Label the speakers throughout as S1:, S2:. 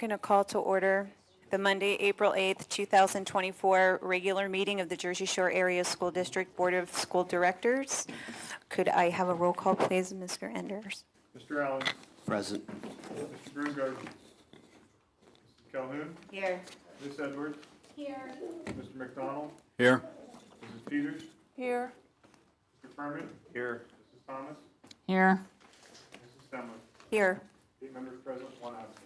S1: Going to call to order the Monday, April 8th, 2024 regular meeting of the Jersey Shore Area School District Board of School Directors. Could I have a roll call, please, Mr. Enders?
S2: Mr. Allen.
S3: Present.
S2: Mr. Grungard. Mrs. Calhoun.
S1: Here.
S2: Ms. Edwards.
S1: Here.
S2: Mr. McDonald.
S3: Here.
S2: Mrs. Peters.
S1: Here.
S2: Mr. Furman.
S3: Here.
S2: Mrs. Thomas.
S4: Here.
S2: Mrs. Semler.
S1: Here.
S2: 8 members present, 1 absent.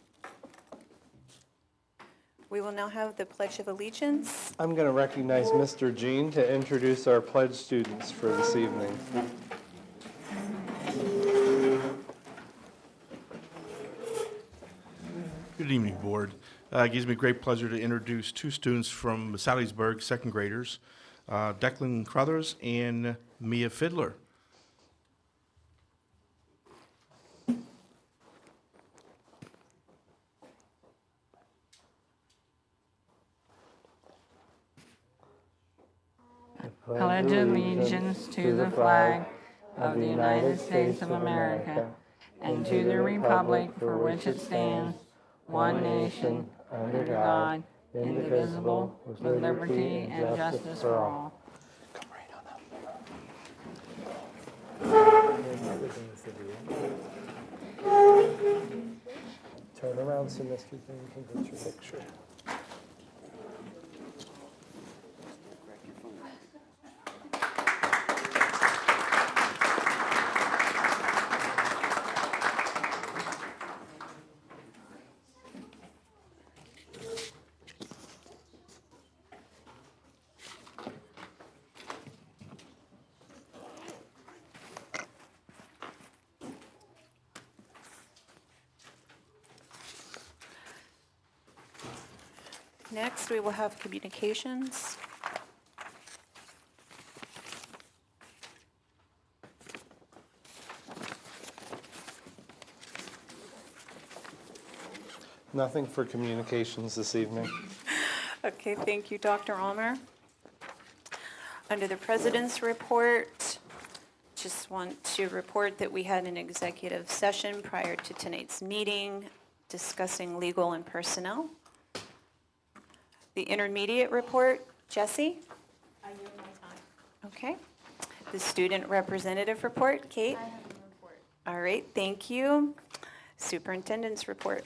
S1: We will now have the Pledge of Allegiance.
S5: I'm going to recognize Mr. Jean to introduce our pledge students for this evening.
S6: Good evening, Board. It gives me great pleasure to introduce 2 students from Salisbury, second graders, Declan Crothers and Mia Fiddler.
S4: Pledge allegiance to the flag of the United States of America and to the republic for which it stands, one nation, under God, indivisible, with liberty and justice for all.
S5: Turn around so Mr. Jean can get your picture.
S1: Next, we will have communications.
S5: Nothing for communications this evening.
S1: Okay, thank you, Dr. Almer. Under the President's report, just want to report that we had an executive session prior to tonight's meeting discussing legal and personnel. The intermediate report, Jesse?
S7: I yield my time.
S1: Okay. The student representative report, Kate?
S7: I have no report.
S1: All right, thank you. Superintendent's report.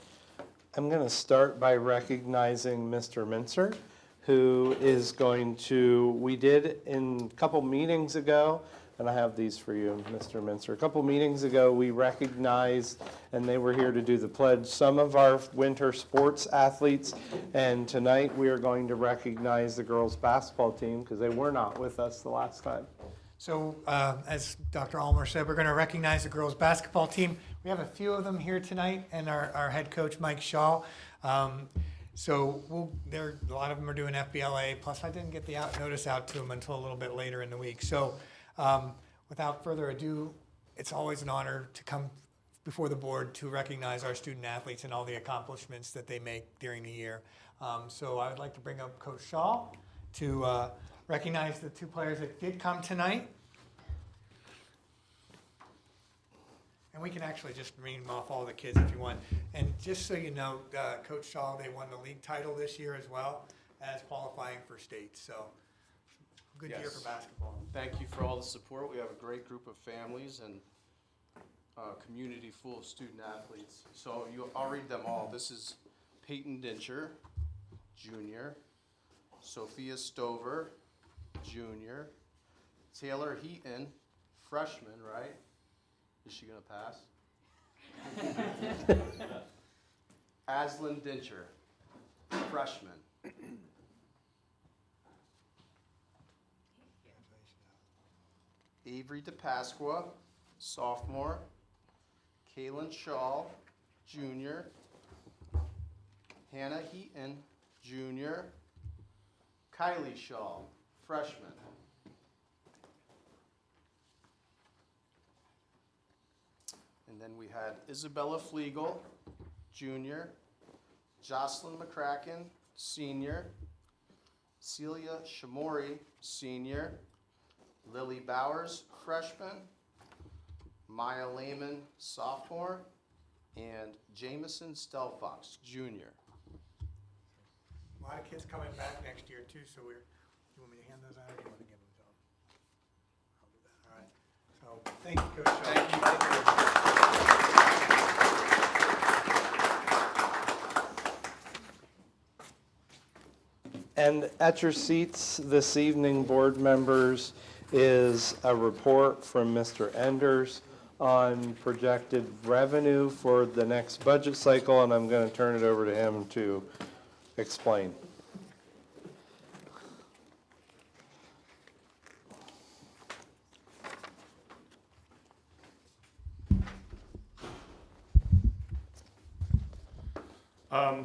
S5: I'm going to start by recognizing Mr. Mincer, who is going to, we did in a couple meetings ago, and I have these for you, Mr. Mincer. A couple meetings ago, we recognized, and they were here to do the pledge, some of our winter sports athletes, and tonight we are going to recognize the girls' basketball team because they were not with us the last time.
S8: So as Dr. Almer said, we're going to recognize the girls' basketball team. We have a few of them here tonight, and our head coach, Mike Shaw. So a lot of them are doing FBLA, plus I didn't get the notice out to them until a little bit later in the week. So without further ado, it's always an honor to come before the board to recognize our student athletes and all the accomplishments that they make during the year. So I would like to bring up Coach Shaw to recognize the 2 players that did come tonight. And we can actually just read them off all the kids if you want. And just so you know, Coach Shaw, they won the league title this year as well as qualifying for state. So good year for basketball.
S3: Thank you for all the support. We have a great group of families and a community full of student athletes. So I'll read them all. This is Peyton Dincher, junior. Sophia Stover, junior. Taylor Heaton, freshman, right? Is she gonna pass? Aslan Dincher, freshman. Avery DePasqua, sophomore. Kaylin Shaw, junior. Hannah Heaton, junior. Kylie Shaw, freshman. And then we had Isabella Flegel, junior. Jocelyn McCracken, senior. Celia Shamori, senior. Lily Bowers, freshman. Maya Lehman, sophomore. And Jamison Stelfox, junior.
S8: of kids coming back next year too, so you want me to hand those out or do you want to give them to them? I'll do that, all right. So, thank you, Coach Shaw.
S5: And at your seats this evening, board members, is a report from Mr. Enders on projected revenue for the next budget cycle, and I'm going to turn it over to him to explain.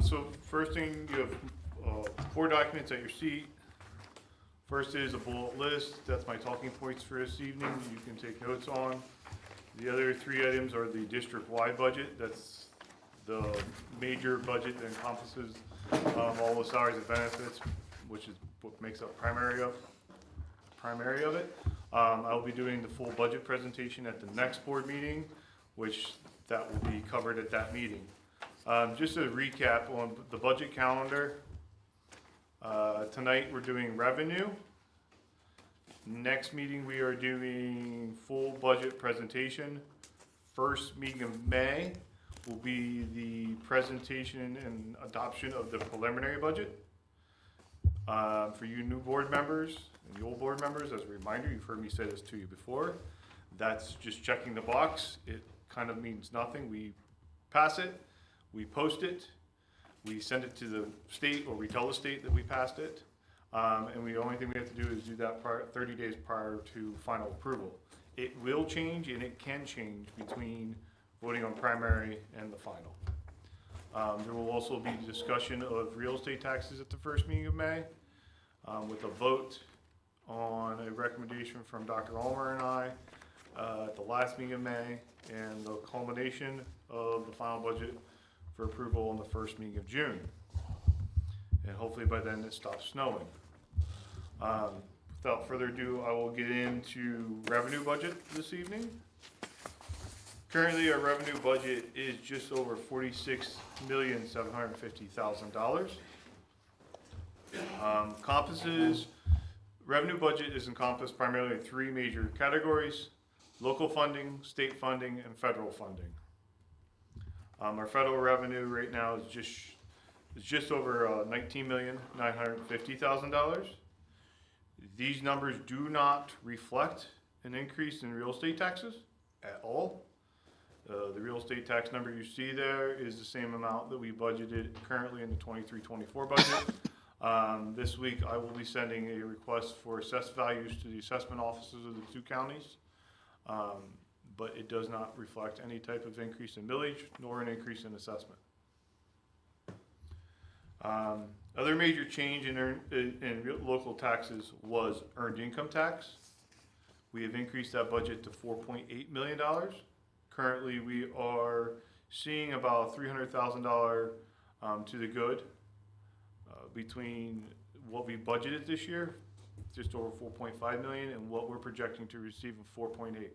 S2: So first thing, you have 4 documents at your seat. First is a bullet list. That's my talking points for this evening. You can take notes on. The other 3 items are the district-wide budget. That's the major budget that encompasses all the salaries and benefits, which is what makes up primary of it. I will be doing the full budget presentation at the next board meeting, which that will be covered at that meeting. Just a recap on the budget calendar. Tonight we're doing revenue. Next meeting we are doing full budget presentation. First meeting of May will be the presentation and adoption of the preliminary budget. For you new board members and the old board members, as a reminder, you've heard me say this to you before, that's just checking the box. It kind of means nothing. We pass it. We post it, we send it to the state, or we tell the state that we passed it, and the only thing we have to do is do that 30 days prior to final approval. It will change, and it can change between voting on primary and the final. There will also be discussion of real estate taxes at the first meeting of May, with a vote on a recommendation from Dr. Ulmer and I at the last meeting of May, and the culmination of the final budget for approval on the first meeting of June. And hopefully by then it stops snowing. Without further ado, I will get into revenue budget this evening. Currently, our revenue budget is just over $46,750,000. Revenue budget is encompassed primarily in 3 major categories: local funding, state funding, and federal funding. Our federal revenue right now is just over $19,950,000. These numbers do not reflect an increase in real estate taxes at all. The real estate tax number you see there is the same amount that we budgeted currently in the 23-24 budget. This week I will be sending a request for assessed values to the assessment offices of the 2 counties. But it does not reflect any type of increase in millage nor an increase in assessment. Other major change in local taxes was earned income tax. We have increased that budget to $4.8 million. Currently, we are seeing about $300,000 to the good between what we budgeted this year, just over $4.5 million, and what we're projecting to receive of $4.8 million.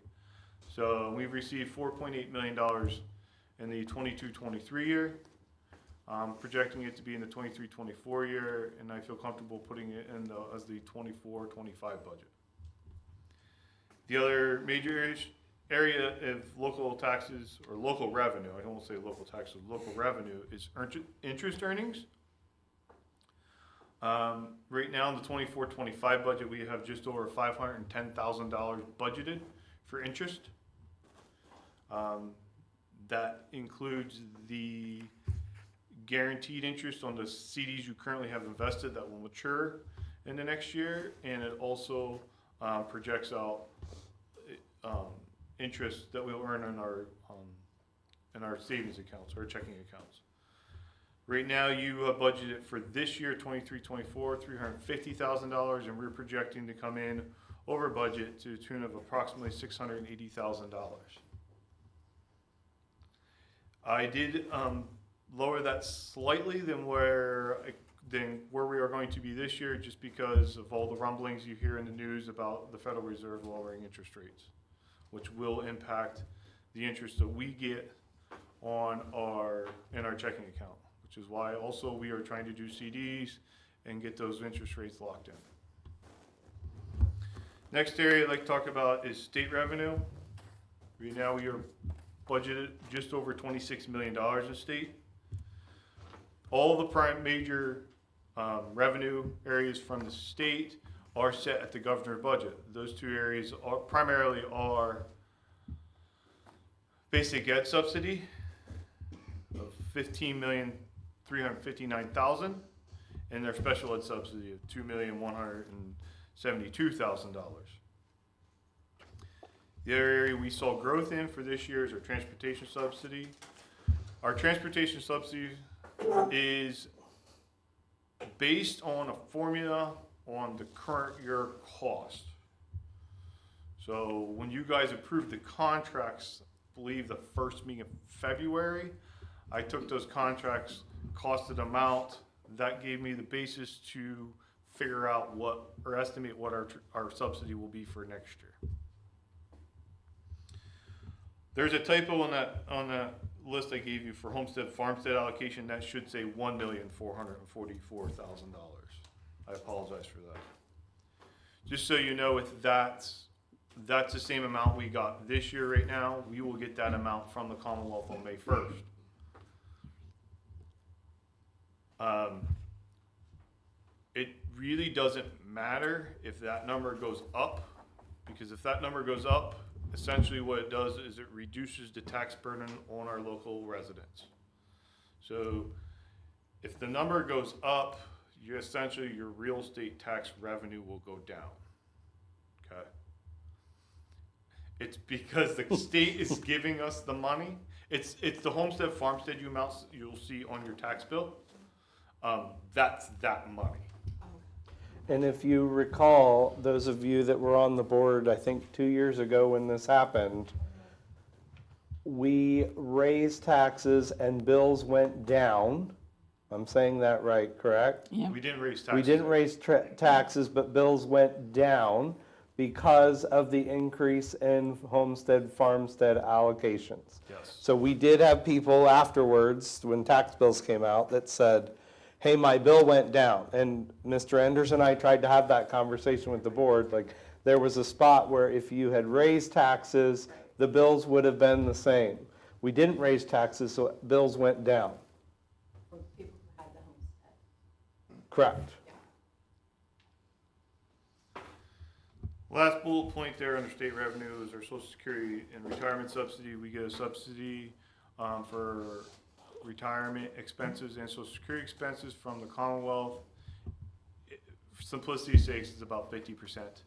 S2: So we've received $4.8 million in the 22-23 year. Projecting it to be in the 23-24 year, and I feel comfortable putting it in as the 24-25 budget. The other major area of local taxes, or local revenue, I don't want to say local taxes, local revenue, is interest earnings. Right now in the 24-25 budget, we have just over $510,000 budgeted for interest. That includes the guaranteed interest on the CDs you currently have invested that will mature in the next year, and it also projects out interest that we'll earn in our savings accounts, or checking accounts. Right now, you budgeted for this year, 23-24, $350,000, and we're projecting to come in over budget to the tune of approximately $680,000. I did lower that slightly than where we are going to be this year, just because of all the rumblings you hear in the news about the Federal Reserve lowering interest rates, which will impact the interest that we get in our checking account, which is why also we are trying to do CDs and get those interest rates locked in. Next area I'd like to talk about is state revenue. Right now, we are budgeted just over $26 million in state. All the major revenue areas from the state are set at the governor's budget. Those two areas are primarily basic ed subsidy of $15,359,000 and their special ed subsidy of $2,172,000. The other area we saw growth in for this year is our transportation subsidy. Our transportation subsidy is based on a formula on the current year cost. So when you guys approved the contracts, I believe the first meeting of February, I took those contracts, costed them out. That gave me the basis to figure out what, or estimate what our subsidy will be for next year. There's a typo on that list I gave you for farmstead allocation. That should say $1,444,000. I apologize for that. Just so you know, if that's the same amount we got this year right now, we will get that amount from the Commonwealth on May 1st. It really doesn't matter if that number goes up, because if that number goes up, essentially what it does is it reduces the tax burden on our local residents. So if the number goes up, essentially your real estate tax revenue will go down, okay? It's because the state is giving us the money. It's the homestead, farmstead amounts you'll see on your tax bill. That's that money.
S5: And if you recall, those of you that were on the board, I think 2 years ago when this happened, we raised taxes and bills went down. I'm saying that right, correct?
S4: Yeah.
S2: We didn't raise taxes.
S5: We didn't raise taxes, but bills went down because of the increase in homestead, farmstead allocations.
S2: Yes.
S5: So we did have people afterwards, when tax bills came out, that said, hey, my bill went down. And Mr. Enders and I tried to have that conversation with the board. Like, there was a spot where if you had raised taxes, the bills would have been the same. We didn't raise taxes, so bills went down.
S7: For people who had the homestead.
S5: Correct.
S2: Last bullet point there under state revenue is our Social Security and retirement subsidy. We get a subsidy for retirement expenses and Social Security expenses from the Commonwealth. For simplicity's sake, it's about 50%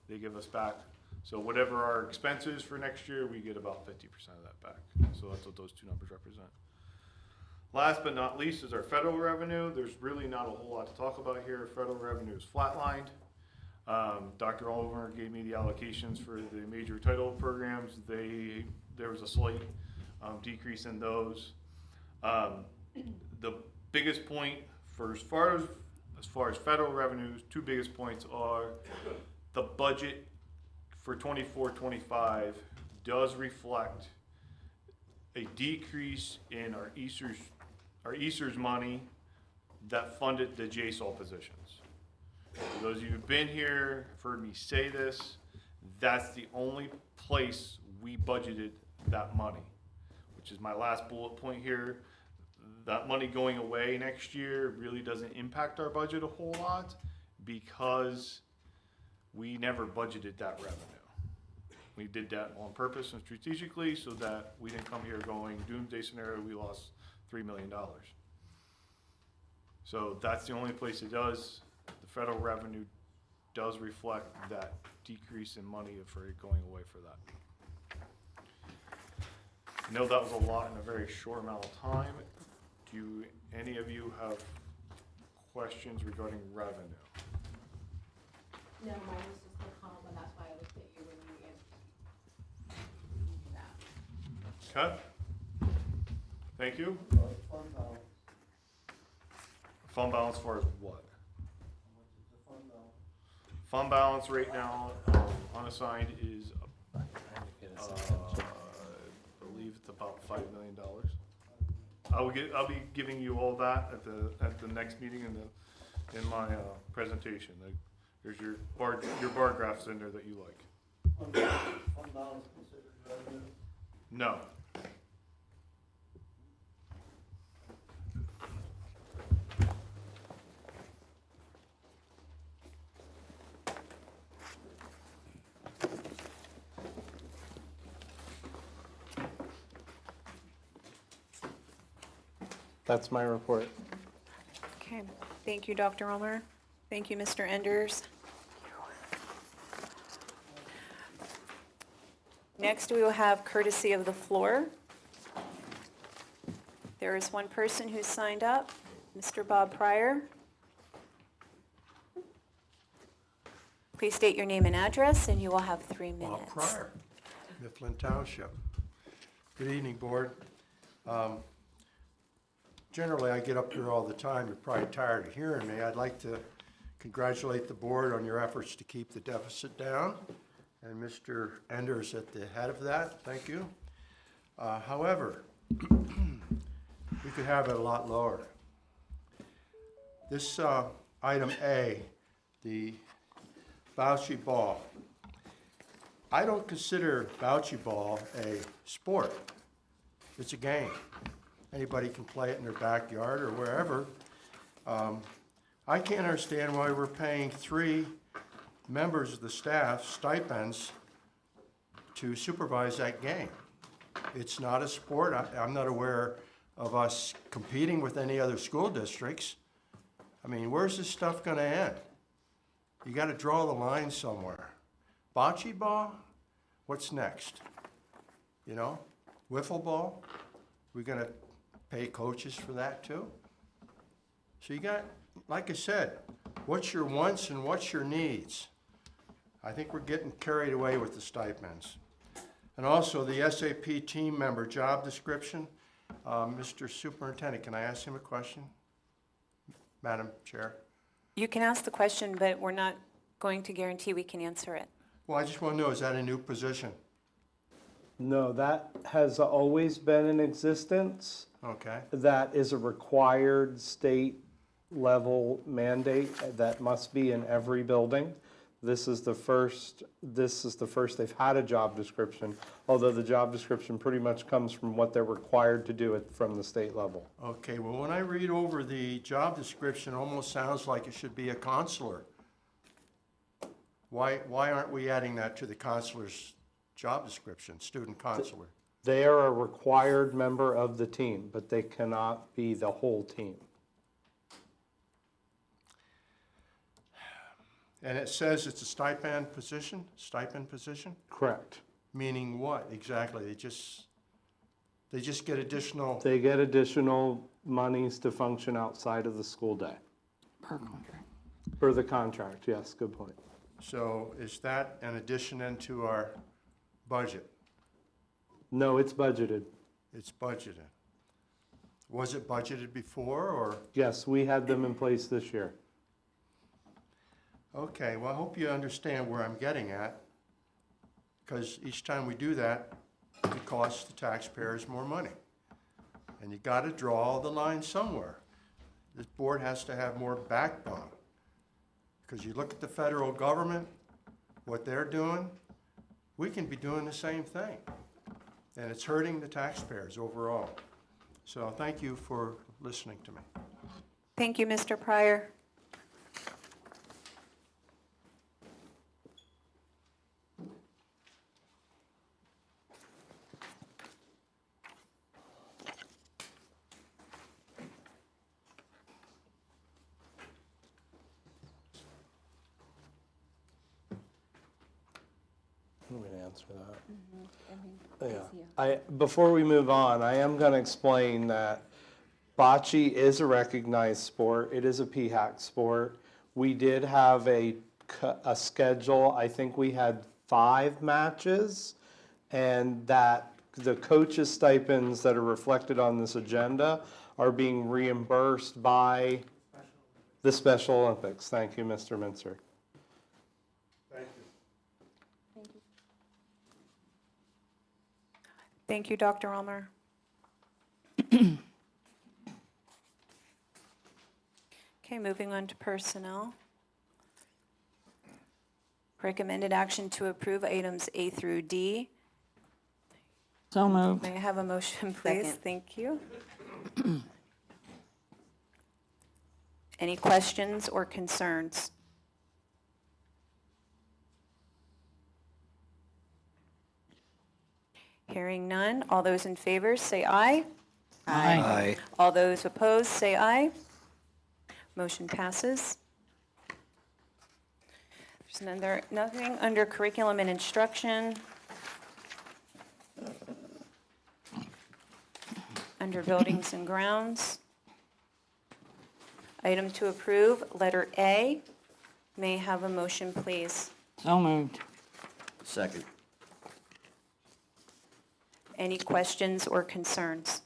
S2: they give us back. So whatever our expenses for next year, we get about 50% of that back. So that's what those two numbers represent. Last but not least is our federal revenue. There's really not a whole lot to talk about here. Federal revenue is flatlined. Dr. Oliver gave me the allocations for the major title programs. There was a slight decrease in those. The biggest point for as far as federal revenues, two biggest points are the budget for 24-25 does reflect a decrease in our ESSER's money that funded the JSASD positions. For those of you who've been here, have heard me say this, that's the only place we budgeted that money, which is my last bullet point here. That money going away next year really doesn't impact our budget a whole lot because we never budgeted that revenue. We did that on purpose and strategically so that we didn't come here going doomsday scenario, we lost $3 million. So that's the only place it does. The federal revenue does reflect that decrease in money for it going away for that. I know that was a lot in a very short amount of time. Do any of you have questions regarding revenue?
S7: No, mine was just the column, and that's why I looked at you when you answered that.
S2: Okay. Thank you. Fund balance as far as what? Fund balance right now, unassigned is, I believe it's about $5 million. I'll be giving you all that at the next meeting in the in my presentation. Like, there's your bar graphs in there that you like. No.
S5: That's my report.
S1: Okay, thank you, Dr. Ulmer. Thank you, Mr. Enders. Next, we will have courtesy of the floor. There is one person who signed up, Mr. Bob Pryor. Please state your name and address, and you will have 3 minutes.
S9: Bob Pryor, Mifflin Township. Good evening, Board. Generally, I get up here all the time. You're probably tired of hearing me. I'd like to congratulate the Board on your efforts to keep the deficit down, and Mr. Enders at the head of that. Thank you. However, we could have it a lot lower. This item A, the bocce ball. I don't consider bocce ball a sport. It's a game. Anybody can play it in their backyard or wherever. I can't understand why we're paying 3 members of the staff stipends to supervise that game. It's not a sport. I'm not aware of us competing with any other school districts. I mean, where's this stuff gonna end? You gotta draw the line somewhere. Bocce ball, what's next? You know, wiffle ball, we're gonna pay coaches for that too? So you got, like I said, what's your wants and what's your needs? I think we're getting carried away with the stipends. And also the SAP team member job description. Mr. Superintendent, can I ask him a question? Madam Chair?
S1: You can ask the question, but we're not going to guarantee we can answer it.
S9: Well, I just want to know, is that a new position?
S5: No, that has always been in existence.
S9: Okay.
S5: That is a required state level mandate that must be in every building. This is the first they've had a job description, although the job description pretty much comes from what they're required to do from the state level.
S9: Okay, well, when I read over the job description, it almost sounds like it should be a counselor. Why aren't we adding that to the counselor's job description, student counselor?
S5: They are a required member of the team, but they cannot be the whole team.
S9: And it says it's a stipend position?
S5: Correct.
S9: Meaning what exactly? They just get additional,
S5: They get additional monies to function outside of the school day.
S4: Per contract.
S5: Per the contract, yes, good point.
S9: so is that an addition into our budget?
S5: No, it's budgeted.
S9: It's budgeted. Was it budgeted before, or?
S5: Yes, we had them in place this year.
S9: Okay, well, I hope you understand where I'm getting at, because each time we do that, it costs the taxpayers more money. And you gotta draw the line somewhere. This board has to have more backbone. Because you look at the federal government, what they're doing, we can be doing the same thing. And it's hurting the taxpayers overall. So thank you for listening to me.
S1: Thank you, Mr. Pryor.
S5: I'm going to answer that. Yeah. Before we move on, I am going to explain that bocce is a recognized sport. It is a PHAC sport. We did have a schedule. I think we had 5 matches, and that the coaches' stipends that are reflected on this agenda are being reimbursed by the Special Olympics. Thank you, Mr. Mincer.
S9: Thank you.
S1: Thank you, Dr. Ulmer. Okay, moving on to personnel. Recommended action to approve items A through D.
S4: So moved.
S1: May I have a motion, please?
S10: Second.
S1: Thank you. Any questions or concerns? Hearing none, all those in favor say aye.
S4: Aye.
S1: All those opposed say aye. Motion passes. There's nothing under curriculum and instruction. Under buildings and grounds. Item to approve, letter A. May I have a motion, please?
S4: So moved.
S10: Second.
S1: Any questions or concerns?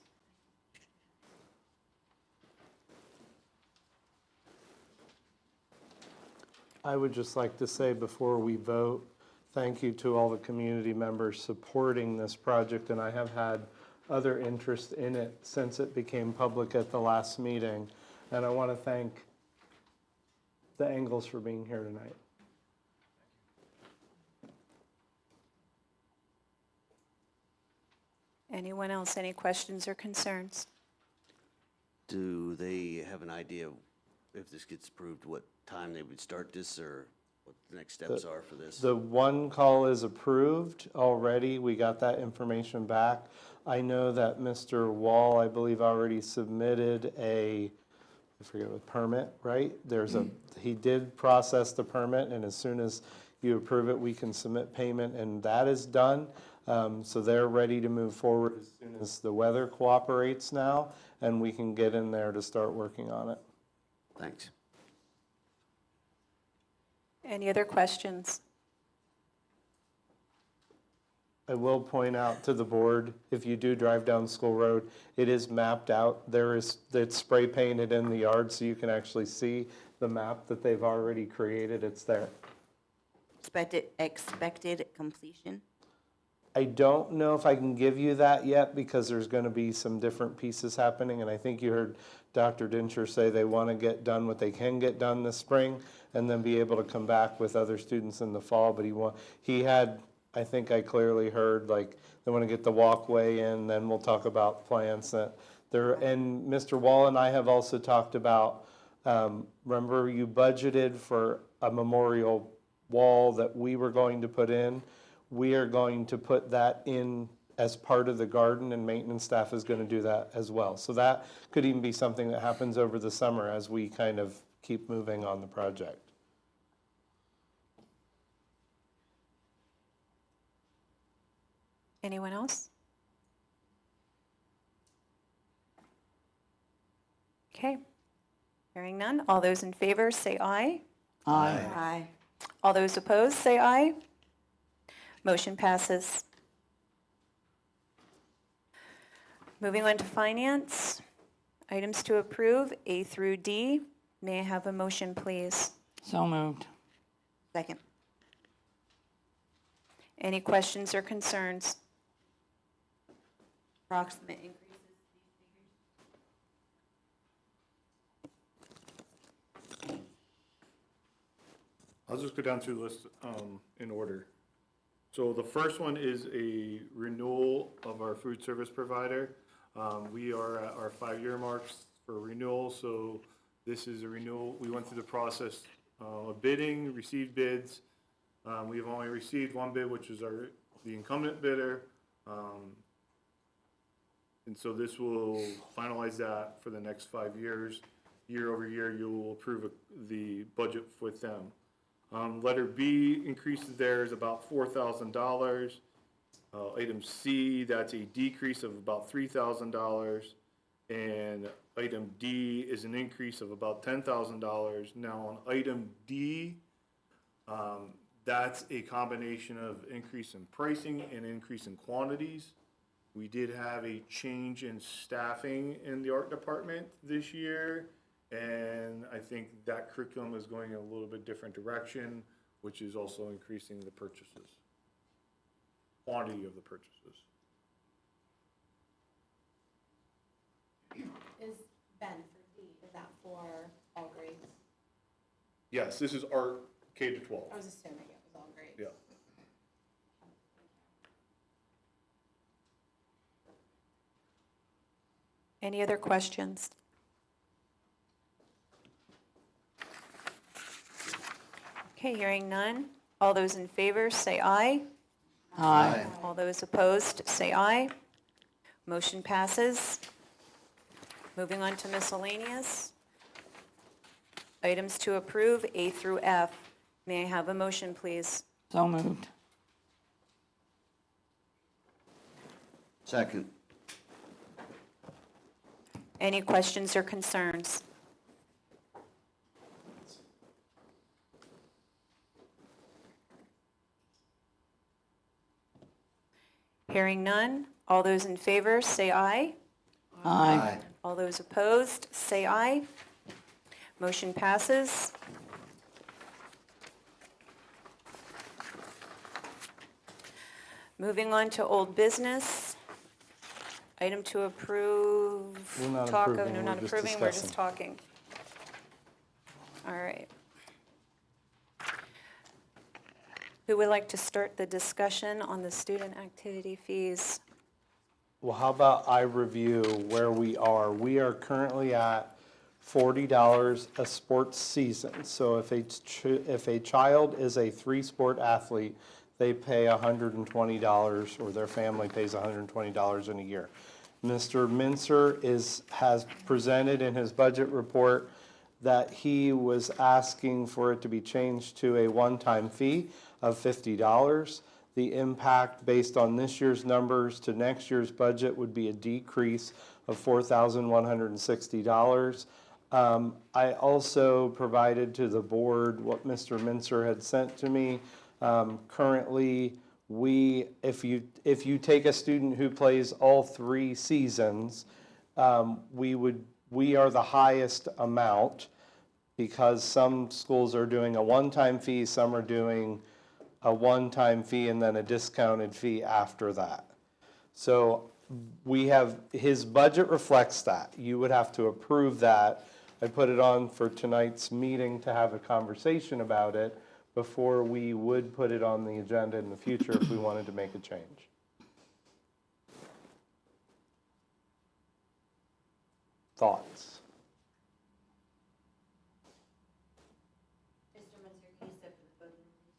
S5: I would just like to say before we vote, thank you to all the community members supporting this project, and I have had other interest in it since it became public at the last meeting. And I want to thank the Engels for being here tonight.
S1: Anyone else, any questions or concerns?
S10: Do they have an idea of if this gets approved, what time they would start this or what the next steps are for this?
S5: The one call is approved already. We got that information back. I know that Mr. Wall, I believe, already submitted I forget what permit, right? He did process the permit, and as soon as you approve it, we can submit payment, and that is done. So they're ready to move forward as soon as the weather cooperates now, and we can get in there to start working on it.
S10: Thanks.
S1: Any other questions?
S5: I will point out to the board, if you do drive down School Road, it is mapped out. It's spray painted in the yard, so you can actually see the map that they've already created. It's there.
S11: Expected completion?
S5: I don't know if I can give you that yet because there's going to be some different pieces happening. And I think you heard Dr. Dincher say they want to get done what they can get done this spring and then be able to come back with other students in the fall. But he had, I think I clearly heard, like, they want to get the walkway in, then we'll talk about plants that there. And Mr. Wall and I have also talked about, remember you budgeted for a memorial wall that we were going to put in. We are going to put that in as part of the garden, and maintenance staff is going to do that as well. So that could even be something that happens over the summer as we kind of keep moving on the project.
S1: Anyone else? Okay. Hearing none. All those in favor say aye.
S4: Aye.
S11: Aye.
S1: All those opposed say aye. Motion passes. Moving on to finance. Items to approve, A through D. May I have a motion, please?
S4: So moved.
S11: Second.
S1: Any questions or concerns?
S11: Approximate increases?
S2: I'll just go down through the list in order. So the first one is a renewal of our food service provider. We are at our 5-year marks for renewal, so this is a renewal. We went through the process of bidding, received bids. We've only received one bid, which is the incumbent bidder. And so this will finalize that for the next 5 years. Year over year, you'll approve the budget with them. Letter B increases there is about $4,000. Item C, that's a decrease of about $3,000. And item D is an increase of about $10,000. Now on item D, that's a combination of increase in pricing and increase in quantities. We did have a change in staffing in the art department this year. And I think that curriculum is going in a little bit different direction, which is also increasing the purchases, quantity of the purchases.
S7: Is Ben for D, is that for all grades?
S2: Yes, this is art K to 12.
S7: I was assuming it was all grades.
S2: Yeah.
S1: Any other questions? Okay, hearing none. All those in favor, say aye.
S4: Aye.
S1: All those opposed, say aye. Motion passes. Moving on to miscellaneous. Items to approve, A through F. May I have a motion, please?
S4: So moved.
S10: Second.
S1: Any questions or concerns? Hearing none. All those in favor, say aye.
S4: Aye.
S1: All those opposed, say aye. Motion passes. Moving on to old business. Item to approve.
S5: We're not
S1: talk of-
S5: approving,
S1: No,
S5: we're
S1: not
S5: just
S1: approving, we're just
S5: discussing.
S1: talking. All right. Who would like to start the discussion on the student activity fees?
S5: Well, how about I review where we are? We are currently at $40 a sports season. So if a child is a three-sport athlete, they pay $120, or their family pays $120 in a year. Mr. Mincer has presented in his budget report that he was asking for it to be changed to a one-time fee of $50. The impact based on this year's numbers to next year's budget would be a decrease of $4,160. I also provided to the board what Mr. Mincer had sent to me. Currently, if you take a student who plays all 3 seasons, we are the highest amount, because some schools are doing a one-time fee, some are doing a one-time fee and then a discounted fee after that. So his budget reflects that. You would have to approve that. I put it on for tonight's meeting to have a conversation about it before we would put it on the agenda in the future if we wanted to make a change. Thoughts?
S11: Mr. Munzer, can you step to the podium, please?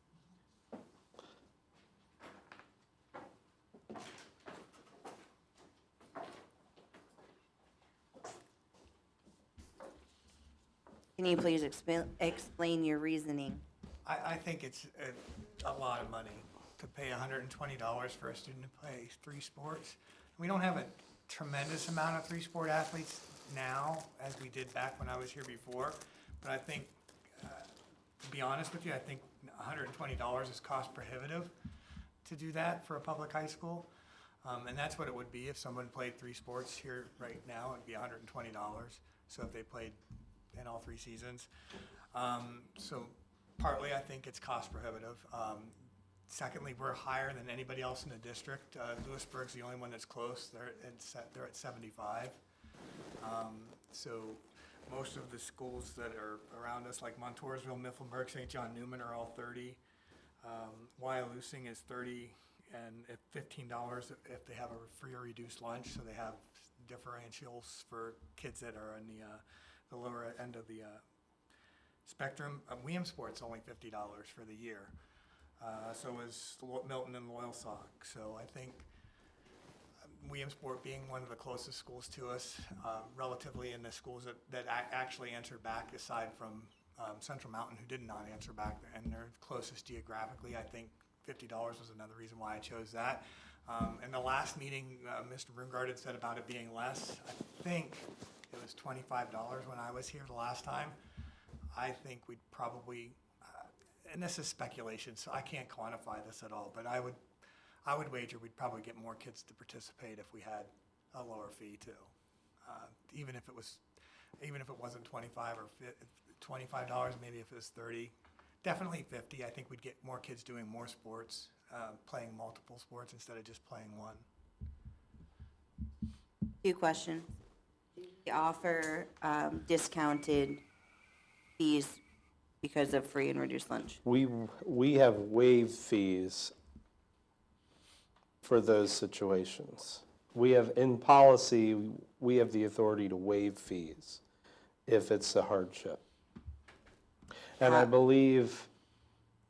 S11: Can you please explain your reasoning?
S8: I think it's a lot of money to pay $120 for a student to play 3 sports. We don't have a tremendous amount of 3-sport athletes now as we did back when I was here before, but I think, to be honest with you, I think $120 is cost prohibitive to do that for a public high school. And that's what it would be if someone played 3 sports here right now, it'd be $120. So if they played in all 3 seasons. So partly, I think it's cost prohibitive. Secondly, we're higher than anybody else in the district. Lewisburg's the only one that's close. They're at 75. So most of the schools that are around us, like Montoursville, Mifflinburg, St. John Newman, are all 30. Wyalusing is 30, and if $15 if they have a free or reduced lunch. So they have differentials for kids that are in the lower end of the spectrum. Williamsport's only $50 for the year. So is Milton and Loyalsock. So I think Williamsport being one of the closest schools to us, relatively in the schools that actually answered back, aside from Central Mountain, who did not answer back, and they're closest geographically. I think $50 was another reason why I chose that. In the last meeting, Mr. Brungard had said about it being less. I think it was $25 when I was here the last time. I think we'd probably, and this is speculation, so I can't quantify this at all, but I would wager we'd probably get more kids to participate if we had a lower fee too. Even if it wasn't 25 or $25, maybe if it was 30, definitely 50. I think we'd get more kids doing more sports, playing multiple sports instead of just playing one.
S11: 2 questions. Do we offer discounted fees because of free and reduced lunch?
S5: We have waived fees for those situations. We have, in policy, we have the authority to waive fees if it's a hardship. And I believe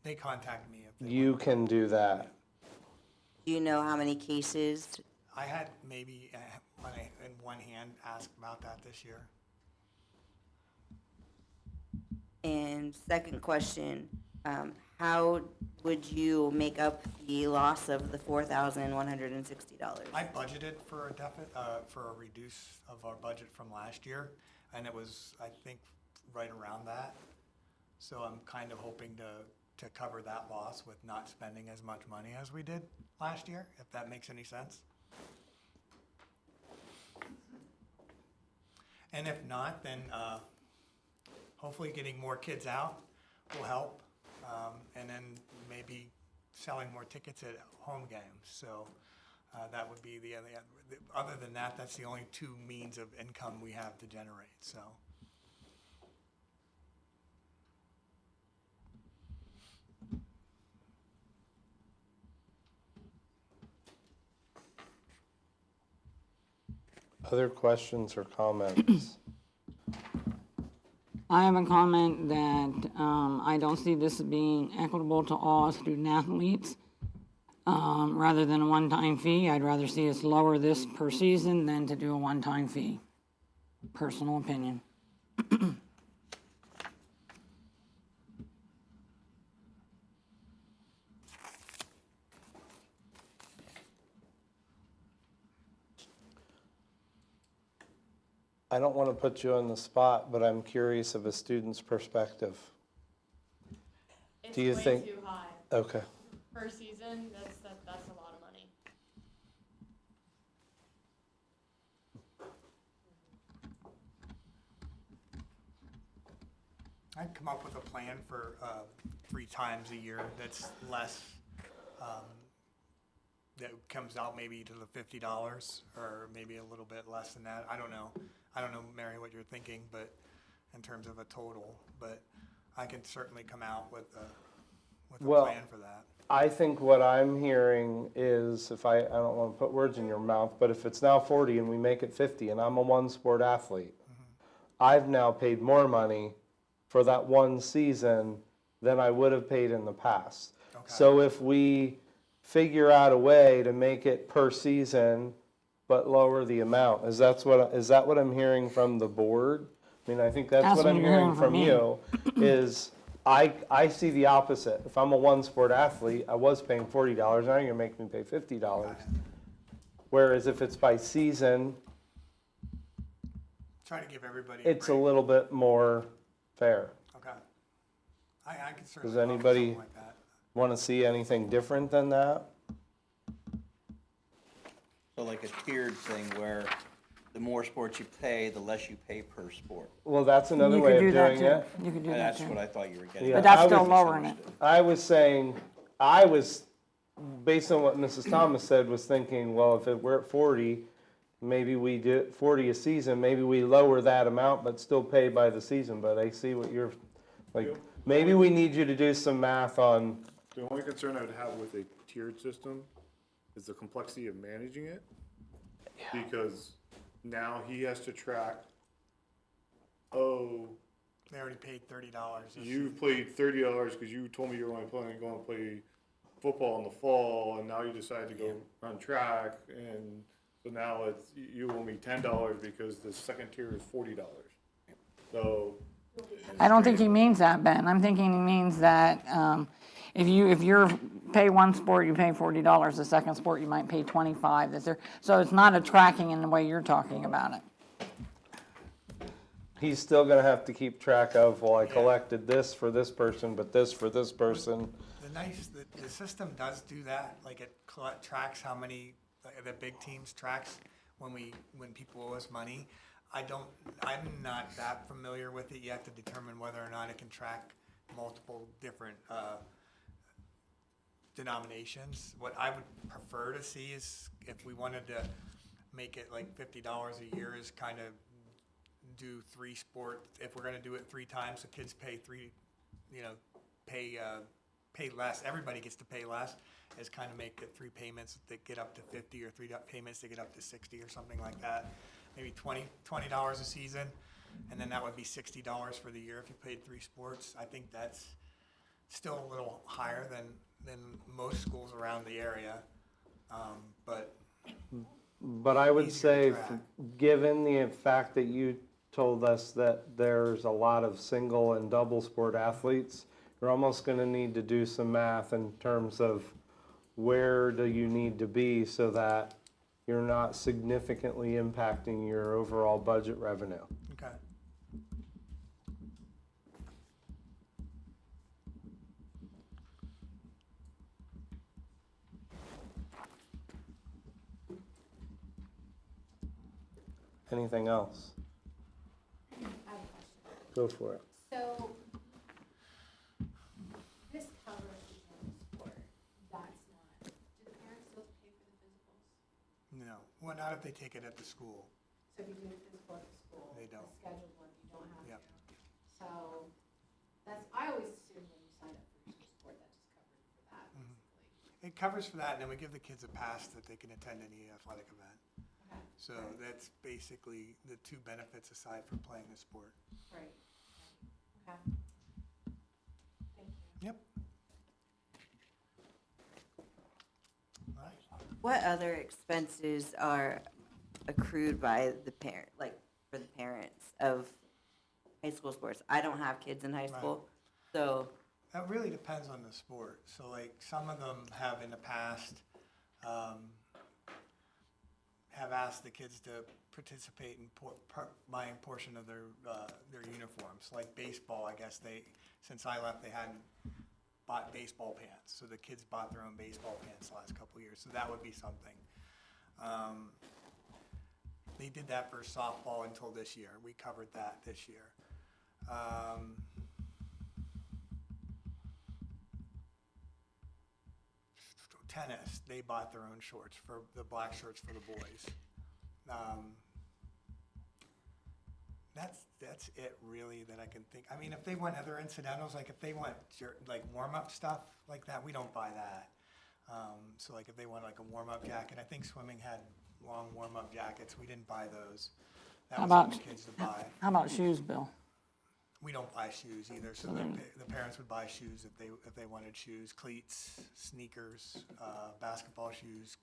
S8: They contact me if they
S5: you
S8: want.
S5: can do that.
S11: Do you know how many cases?
S8: I had maybe, in one hand, asked about that this year.
S11: And second question, how would you make up the loss of the $4,160?
S8: I budgeted for a deficit, for a reduce of our budget from last year, and it was, I think, right around that. So I'm kind of hoping to cover that loss with not spending as much money as we did last year, if that makes any sense. And if not, then hopefully getting more kids out will help, and then maybe selling more tickets at home games. So that would be the other than that, that's the only two means of income we have to generate, so.
S5: Other questions or comments?
S4: I have a comment that I don't see this being equitable to all student athletes. Rather than a one-time fee, I'd rather see us lower this per season than to do a one-time fee. Personal opinion.
S5: I don't want to put you on the spot, but I'm curious of a student's perspective.
S12: It's
S5: Do you
S12: way
S5: think-
S12: too high
S5: Okay.
S12: per season. That's a lot of money.
S8: I'd come up with a plan for 3 times a year that's less, that comes out maybe to the $50 or maybe a little bit less than that. I don't know, Mary, what you're thinking, but in terms of a total, but I can certainly come out with a
S5: Well,
S8: plan for that.
S5: I think what I'm hearing is, if I don't want to put words in your mouth, but if it's now 40 and we make it 50 and I'm a one-sport athlete, I've now paid more money for that one season than I would have paid in the past.
S8: Okay.
S5: So if we figure out a way to make it per season but lower the amount, is that what I'm hearing from the board? I mean, I think that's what I'm hearing from you, is I see the opposite. If I'm a one-sport athlete, I was paying $40, now you're gonna make me pay $50. Whereas if it's by season,
S8: Try to give everybody
S5: it's a
S8: break.
S5: little bit more fair.
S8: Okay. I can certainly.
S5: Does
S8: come up with something
S5: anybody
S8: like that.
S5: want to see anything different than that?
S13: So like a tiered thing where the more sports you pay, the less you pay per sport.
S5: Well, that's another
S4: You
S5: way
S4: could
S5: of
S4: do that
S5: doing
S4: too.
S5: it.
S4: You could do that
S13: That's
S4: too.
S13: what I thought you were getting
S5: Yeah,
S13: at.
S4: But that's
S5: I
S4: still
S5: was-
S4: lowering it.
S5: I was saying, based on what Mrs. Thomas said, was thinking, well, if we're at 40, maybe we do 40 a season, maybe we lower that amount but still pay by the season. But I see what you're, like, maybe we need you to do some math on,
S2: The only concern I would have with a tiered system is the complexity of managing it. Because now he has to track, oh,
S8: They already paid $30.
S2: you played $30 because you told me you were only going to play football in the fall, and now you decided to go run track, and so now you owe me $10 because the second tier is $40. So.
S4: I don't think he means that, Ben. I'm thinking he means that if you're pay one sport, you pay $40. The second sport, you might pay $25. So it's not a tracking in the way you're talking about it.
S5: he's still gonna have to keep track of, well, I collected this for this person, but this for this person.
S8: The system does do that, like it tracks how many, the big teams tracks when people owe us money. I'm not that familiar with it yet to determine whether or not it can track multiple different, denominations. What I would prefer to see is if we wanted to make it like $50 a year is kind of do 3 sports. If we're gonna do it 3 times, the kids pay pay less, everybody gets to pay less, is kind of make it 3 payments that get up to 50 or 3 payments that get up to 60 or something like that. Maybe $20 a season, and then that would be $60 for the year if you paid 3 sports. I think that's still a little higher than most schools around the area, but
S5: But I would
S8: easier to
S5: say,
S8: track.
S5: given the fact that you told us that there's a lot of single and double sport athletes, you're almost going to need to do some math in terms of where do you need to be so that you're not significantly impacting your overall budget revenue.
S8: Okay.
S5: Anything else?
S7: I have a question.
S5: Go for it.
S7: So, this covers the sport, that's not, do the parents still pay for the physicals?
S8: No, well, not if they take it at the school.
S7: So if you do a physical at the school,
S8: They don't.
S7: a scheduled one, you don't have
S8: Yep.
S7: to. So, that's, I always assumed when you sign up for your sport, that just covered for that, basically.
S8: It covers for that, and then we give the kids a pass that they can attend any athletic event.
S7: Okay,
S8: So that's basically the 2 benefits aside from playing the sport.
S7: right, okay. Thank you.
S8: Yep. All right.
S11: What other expenses are accrued by the parent, like for the parents of high school sports? I don't have kids in high
S8: Right.
S11: school, so
S8: That really depends on the sport. So like some of them have in the past, have asked the kids to participate in buying portion of their uniforms. Like baseball, I guess since I left, they hadn't bought baseball pants. So the kids bought their own baseball pants the last couple of years. So that would be something. They did that for softball until this year. We covered that this year. Tennis, they bought their own shorts, for the black shirts for the boys. That's it really that I can think. I mean, if they want other incidentals, like if they want like warm-up stuff like that, we don't buy that. So like if they want like a warm-up jacket, I think swimming had long warm-up jackets. We didn't buy those. That
S4: How
S8: was on
S4: about-
S8: the kids to buy.
S4: How about shoes, Bill?
S8: We don't buy shoes either, so the parents would buy shoes if they wanted shoes, cleats, sneakers, basketball shoes,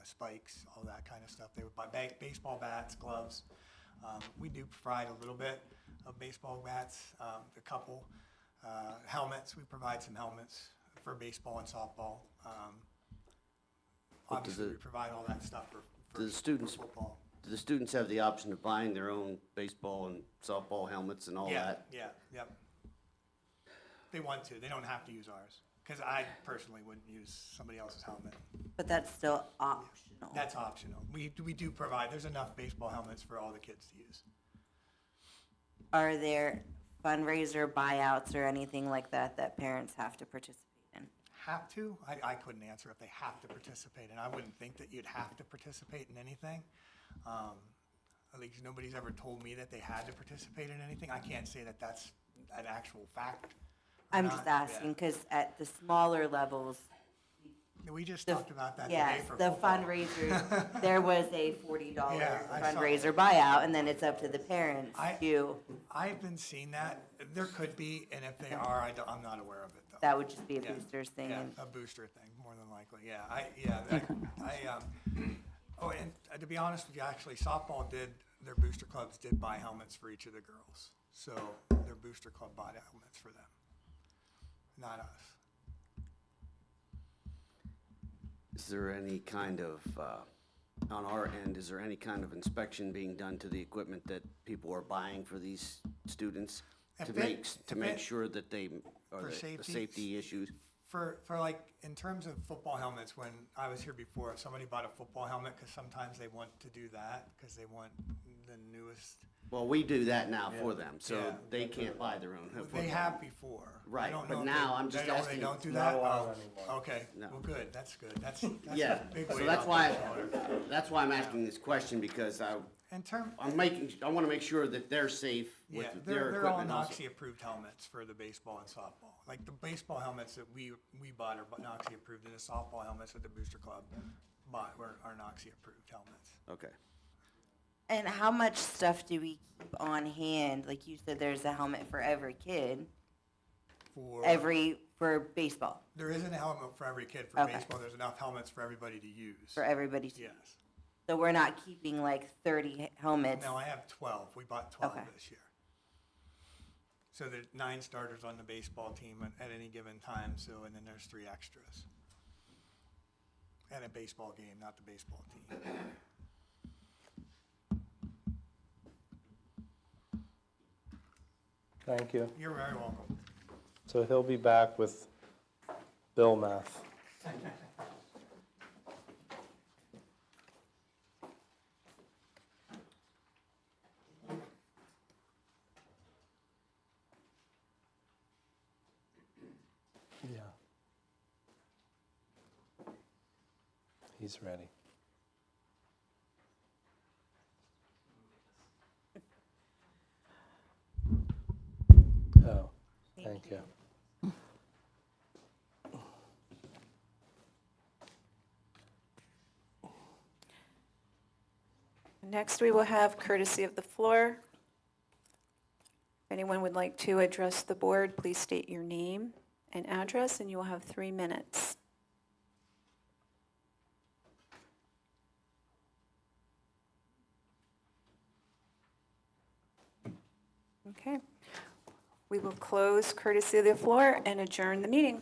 S8: spikes, all that kind of stuff. They would buy baseball bats, gloves. We do provide a little bit of baseball bats, a couple. Helmets, we provide some helmets for baseball and softball.
S10: But
S8: Obviously, we provide all that stuff for
S10: do the students-
S8: football.
S10: Do the students have the option of buying their own baseball and softball helmets and all that?
S8: Yeah, yep. They want to, they don't have to use ours, because I personally wouldn't use somebody else's helmet.
S11: but that's still optional.
S8: That's optional. We do provide, there's enough baseball helmets for all the kids to use.
S11: Are there fundraiser buyouts or anything like that that parents have to participate in?
S8: Have to? I couldn't answer if they have to participate, and I wouldn't think that you'd have to participate in anything. At least nobody's ever told me that they had to participate in anything. I can't say that that's an actual fact. or
S11: I'm
S8: not.
S11: just asking, because at the smaller levels,
S8: Yeah. We just
S11: the-
S8: talked about that today
S11: yes,
S8: for
S11: the
S8: football.
S11: fundraiser, there was a $40
S8: Yeah, I saw
S11: fundraiser buyout, and then it's up to the parents
S8: I-
S11: to,
S8: I've been seeing that. There could be, and if they are, I'm not aware of it, though.
S11: that would just be a
S8: Yeah,
S11: boosters thing.
S8: Yeah,
S11: And
S8: a booster thing, more than likely, yeah. Oh, and to be honest with you, actually, softball their booster clubs did buy helmets for each of the girls. So their booster club bought helmets for them, not us.
S10: Is there any kind of, on our end, is there any kind of inspection being done to the equipment that people are buying for these students?
S8: If
S10: To
S8: it-
S10: make,
S8: if
S10: to make
S8: it-
S10: sure that they, or
S8: For
S10: the
S8: safety?
S10: safety issues?
S8: For like, in terms of football helmets, when I was here before, if somebody bought a football helmet, because sometimes they want to do that, because they want the newest.
S10: Well, we do that now for them, so
S8: Yeah.
S10: they can't buy their own football.
S8: They have before. I
S10: Right,
S8: don't
S10: but
S8: know if
S10: now
S8: they-
S10: I'm just
S8: they don't-
S10: asking-
S8: They don't do
S5: Not
S8: that?
S5: allowed
S8: Oh,
S5: anymore.
S8: okay,
S10: No.
S8: well, good, that's good, that's
S10: Yeah,
S8: a big
S10: so
S8: weight
S10: that's
S8: off
S10: why,
S8: the shoulder.
S10: that's why I'm asking this question, because I
S8: In term,
S10: I want to make sure that they're safe
S8: yeah,
S10: with their
S8: they're all
S10: equipment also.
S8: NOxie-approved helmets for the baseball and softball. Like the baseball helmets that we bought are NOxie-approved, and the softball helmets that the Booster Club bought are NOxie-approved helmets.
S10: Okay.
S11: And how much stuff do we keep on hand? Like you said, there's a helmet for every kid, for baseball,
S8: There isn't a helmet for every kid for
S11: Okay.
S8: baseball. There's enough helmets for everybody to use.
S11: for everybody to use.
S8: Yes.
S11: So we're not keeping like 30 helmets.
S8: No, I have 12. We bought 12
S11: Okay.
S8: this year. So there's 9 starters on the baseball team at any given time. So, and then there's 3 extras. At a baseball game, not the baseball team.
S5: Thank you.
S8: You're very welcome.
S5: So he'll be back with bill math. Yeah. He's ready. Oh, thank you.
S1: Next, we will have courtesy of the floor. If anyone would like to address the board, please state your name and address, and you will have 3 minutes. Okay. We will close courtesy of the floor and adjourn the meeting.